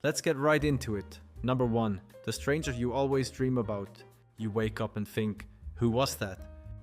Let's get right into it. Number 1. The stranger you always dream about. You wake up and think, who was that?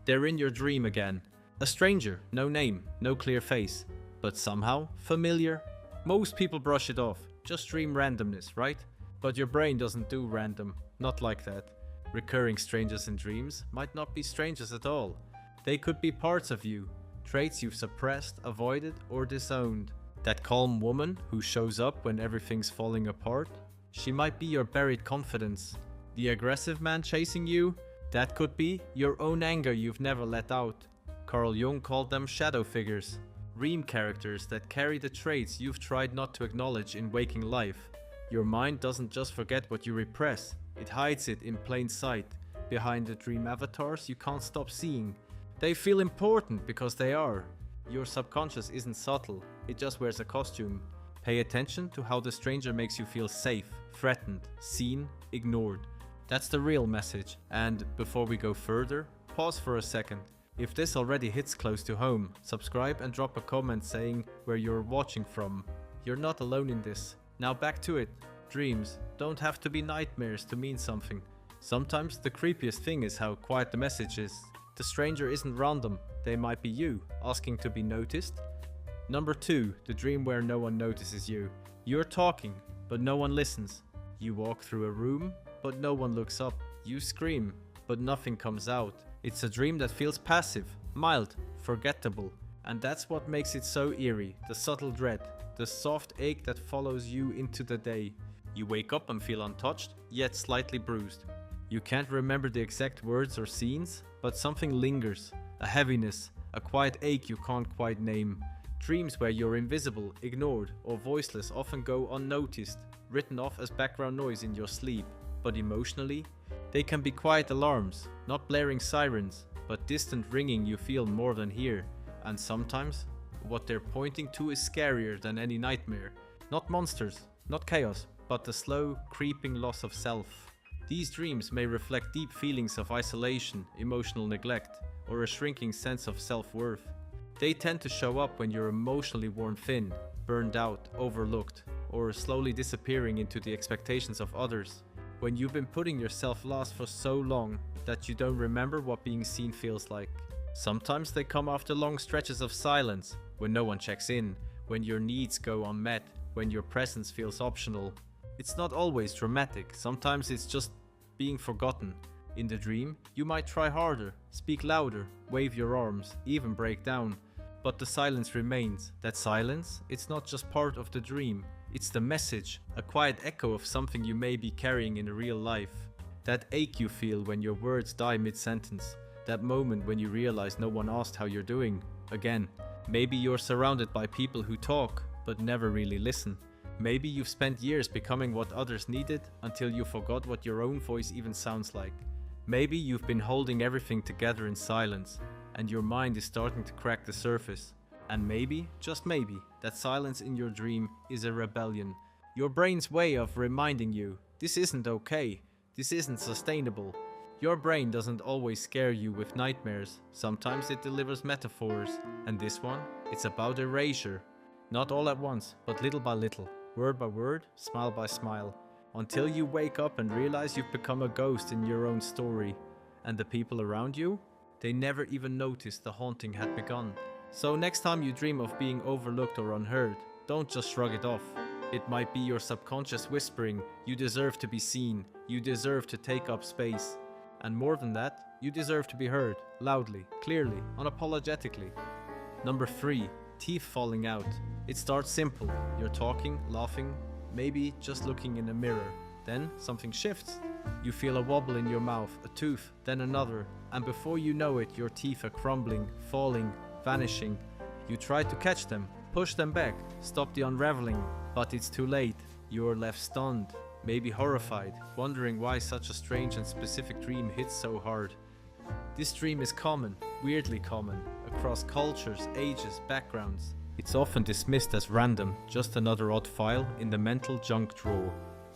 They're in your dream again. A stranger, no name, no clear face, but somehow familiar. Most people brush it off, just dream randomness, right? But your brain doesn't do random, not like that. Recurring strangers in dreams might not be strangers at all. They could be parts of you, traits you've suppressed, avoided, or disowned. That calm woman who shows up when everything's falling apart, she might be your buried confidence. The aggressive man chasing you, that could be your own anger you've never let out. Carl Jung called them shadow figures, dream characters that carry the traits you've tried not to acknowledge in waking life. Your mind doesn't just forget what you repress, it hides it in plain sight, behind the dream avatars you can't stop seeing. They feel important because they are. Your subconscious isn't subtle, it just wears a costume. Pay attention to how the stranger makes you feel safe, threatened, seen, ignored. That's the real message. And before we go further, pause for a second. If this already hits close to home, subscribe and drop a comment saying where you're watching from. You're not alone in this. Now back to it. Dreams don't have to be nightmares to mean something. Sometimes the creepiest thing is how quiet the message is. The stranger isn't random, they might be you, asking to be noticed. Number 2, the dream where no one notices you. You're talking, but no one listens. You walk through a room, but no one looks up. You scream, but nothing comes out. It's a dream that feels passive, mild, forgettable. And that's what makes it so eerie, the subtle dread, the soft ache that follows you into the day. You wake up and feel untouched, yet slightly bruised. You can't remember the exact words or scenes, but something lingers. A heaviness, a quiet ache you can't quite name. Dreams where you're invisible, ignored, or voiceless often go unnoticed, written off as background noise in your sleep. But emotionally, they can be quiet alarms, not blaring sirens, but distant ringing you feel more than hear. And sometimes, what they're pointing to is scarier than any nightmare. Not monsters, not chaos, but the slow, creeping loss of self. These dreams may reflect deep feelings of isolation, emotional neglect, or a shrinking sense of self-worth. They tend to show up when you're emotionally worn thin, burned out, overlooked, or slowly disappearing into the expectations of others. When you've been putting yourself last for so long that you don't remember what being seen feels like. Sometimes they come after long stretches of silence, when no one checks in, when your needs go unmet, when your presence feels optional. It's not always dramatic, sometimes it's just being forgotten. In the dream, you might try harder, speak louder, wave your arms, even break down. But the silence remains. That silence, it's not just part of the dream, it's the message, a quiet echo of something you may be carrying in real life. That ache you feel when your words die mid-sentence. That moment when you realize no one asked how you're doing. Again, maybe you're surrounded by people who talk, but never really listen. Maybe you've spent years becoming what others needed until you forgot what your own voice even sounds like. Maybe you've been holding everything together in silence, and your mind is starting to crack the surface. And maybe, just maybe, that silence in your dream is a rebellion. Your brain's way of reminding you, this isn't okay, this isn't sustainable. Your brain doesn't always scare you with nightmares, sometimes it delivers metaphors, and this one, it's about erasure. Not all at once, but little by little, word by word, smile by smile, until you wake up and realize you've become a ghost in your own story. And the people around you? They never even noticed the haunting had begun. So next time you dream of being overlooked or unheard, don't just shrug it off. It might be your subconscious whispering, you deserve to be seen, you deserve to take up space. And more than that, you deserve to be heard, loudly, clearly, unapologetically. Number 3, teeth falling out. It starts simple, you're talking, laughing, maybe just looking in a mirror. Then something shifts. You feel a wobble in your mouth, a tooth, then another, and before you know it, your teeth are crumbling, falling, vanishing. You try to catch them, push them back, stop the unraveling, but it's too late. You're left stunned, maybe horrified, wondering why such a strange and specific dream hits so hard. This dream is common, weirdly common, across cultures, ages, backgrounds. It's often dismissed as random, just another odd file in the mental junk drawer.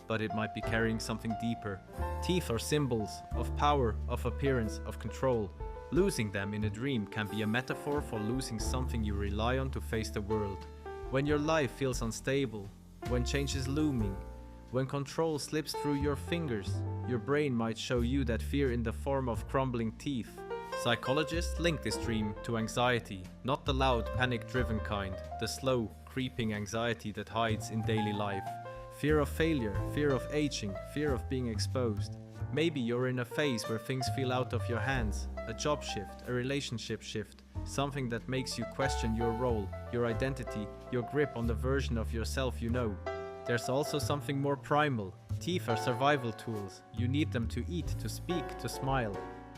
But it might be carrying something deeper. Teeth are symbols of power, of appearance, of control. Losing them in a dream can be a metaphor for losing something you rely on to face the world. When your life feels unstable, when change is looming, When control slips through your fingers, your brain might show you that fear in the form of crumbling teeth. Psychologists link this dream to anxiety, not the loud, panic-driven kind, the slow, creeping anxiety that hides in daily life. Fear of failure, fear of aging, fear of being exposed. Maybe you're in a phase where things feel out of your hands, a job shift, a relationship shift, something that makes you question your role, your identity, your grip on the version of yourself you know. There's also something more primal. Teeth are survival tools. You need them to eat, to speak, to smile.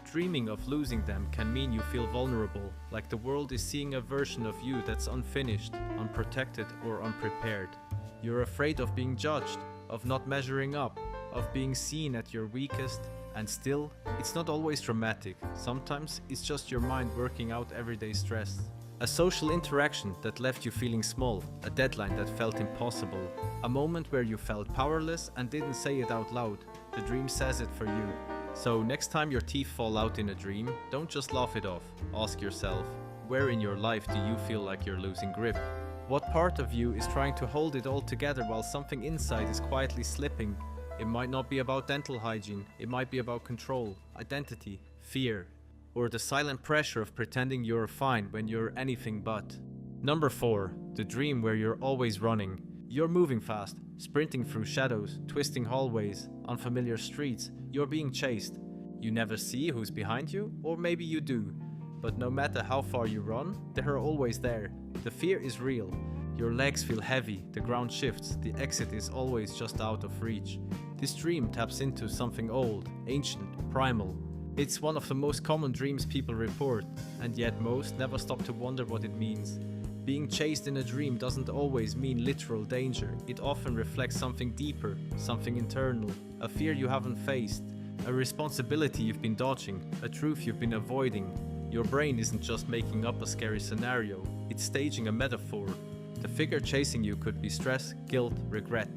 Dreaming of losing them can mean you feel vulnerable, like the world is seeing a version of you that's unfinished, unprotected, or unprepared. You're afraid of being judged, of not measuring up, of being seen at your weakest, and still, it's not always dramatic. Sometimes it's just your mind working out everyday stress. A social interaction that left you feeling small, a deadline that felt impossible, a moment where you felt powerless and didn't say it out loud. The dream says it for you. So next time your teeth fall out in a dream, don't just laugh it off. Ask yourself, where in your life do you feel like you're losing grip? What part of you is trying to hold it all together while something inside is quietly slipping? It might not be about dental hygiene, it might be about control, identity, fear, or the silent pressure of pretending you're fine when you're anything but. Number 4. The dream where you're always running. You're moving fast, sprinting through shadows, twisting hallways, unfamiliar streets. You're being chased. You never see who's behind you, or maybe you do. But no matter how far you run, they're always there. The fear is real. Your legs feel heavy, the ground shifts, the exit is always just out of reach. This dream taps into something old, ancient, primal. It's one of the most common dreams people report, and yet most never stop to wonder what it means. Being chased in a dream doesn't always mean literal danger. It often reflects something deeper, something internal, a fear you haven't faced, a responsibility you've been dodging, a truth you've been avoiding. Your brain isn't just making up a scary scenario, it's staging a metaphor. The figure chasing you could be stress, guilt, regret,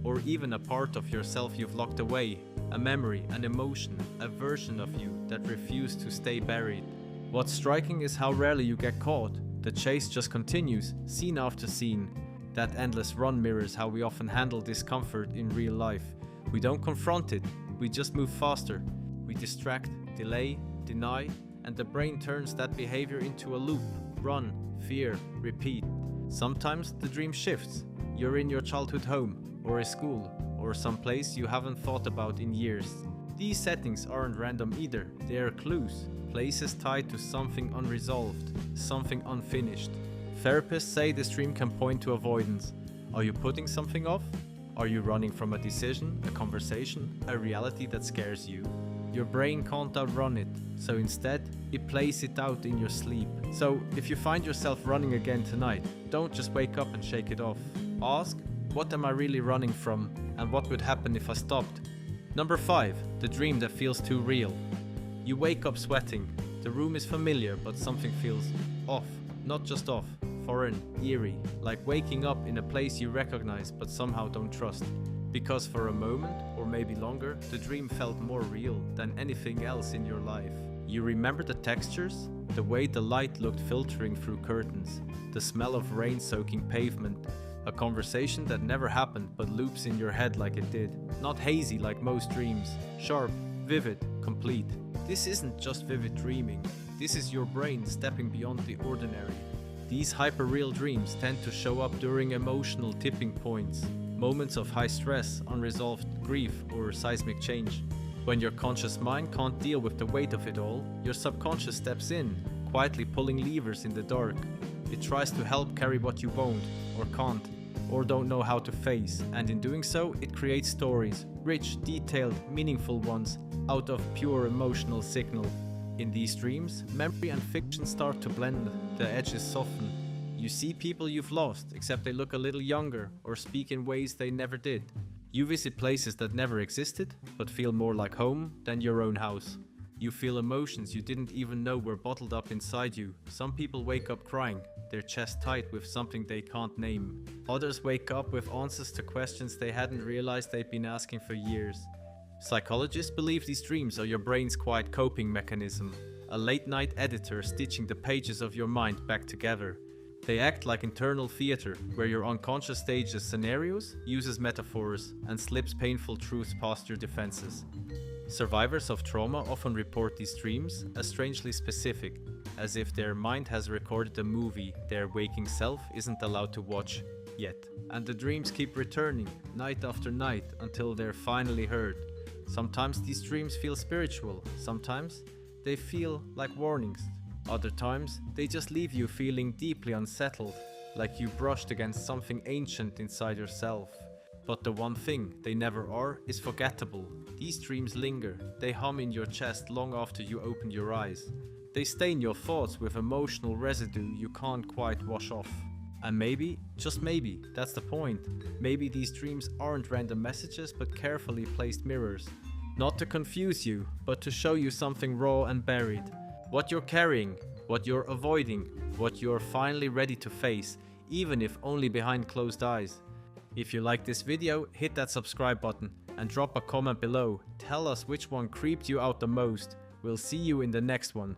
or even a part of yourself you've locked away, a memory, an emotion, a version of you that refused to stay buried. What's striking is how rarely you get caught. The chase just continues, scene after scene. That endless run mirrors how we often handle discomfort in real life. We don't confront it, we just move faster. We distract, delay, deny, and the brain turns that behavior into a loop. Run, fear, repeat. Sometimes the dream shifts. You're in your childhood home, or a school, or some place you haven't thought about in years. These settings aren't random either, they are clues. Places tied to something unresolved, something unfinished. Therapists say this dream can point to avoidance. Are you putting something off? Are you running from a decision, a conversation, a reality that scares you? Your brain can't outrun it, so instead, it plays it out in your sleep. So, if you find yourself running again tonight, don't just wake up and shake it off. Ask, what am I really running from, and what would happen if I stopped? Number 5. The dream that feels too real. You wake up sweating. The room is familiar, but something feels off. Not just off, foreign, eerie, like waking up in a place you recognize but somehow don't trust. Because for a moment, or maybe longer, the dream felt more real than anything else in your life. You remember the textures, the way the light looked filtering through curtains, the smell of rain soaking pavement, a conversation that never happened but loops in your head like it did. Not hazy like most dreams, sharp, vivid, complete. This isn't just vivid dreaming, this is your brain stepping beyond the ordinary. These hyper-real dreams tend to show up during emotional tipping points, moments of high stress, unresolved grief, or seismic change. When your conscious mind can't deal with the weight of it all, your subconscious steps in, quietly pulling levers in the dark. It tries to help carry what you won't, or can't, or don't know how to face, and in doing so, it creates stories, rich, detailed, meaningful ones, out of pure emotional signal. In these dreams, memory and fiction start to blend, the edges soften. You see people you've lost, except they look a little younger, or speak in ways they never did. You visit places that never existed, but feel more like home than your own house. You feel emotions you didn't even know were bottled up inside you. Some people wake up crying, their chest tight with something they can't name. Others wake up with answers to questions they hadn't realized they'd been asking for years. Psychologists believe these dreams are your brain's quiet coping mechanism, a late-night editor stitching the pages of your mind back together. They act like internal theater, where your unconscious stages scenarios, uses metaphors, and slips painful truths past your defenses. Survivors of trauma often report these dreams as strangely specific, as if their mind has recorded a movie their waking self isn't allowed to watch yet. And the dreams keep returning, night after night, until they're finally heard. Sometimes these dreams feel spiritual, sometimes they feel like warnings. Other times, they just leave you feeling deeply unsettled, like you brushed against something ancient inside yourself. But the one thing they never are is forgettable. These dreams linger, they hum in your chest long after you open your eyes. They stain your thoughts with emotional residue you can't quite wash off. And maybe, just maybe, that's the point. Maybe these dreams aren't random messages but carefully placed mirrors. Not to confuse you, but to show you something raw and buried. What you're carrying, what you're avoiding, what you're finally ready to face, even if only behind closed eyes. If you like this video, hit that subscribe button and drop a comment below. Tell us which one creeped you out the most. We'll see you in the next one.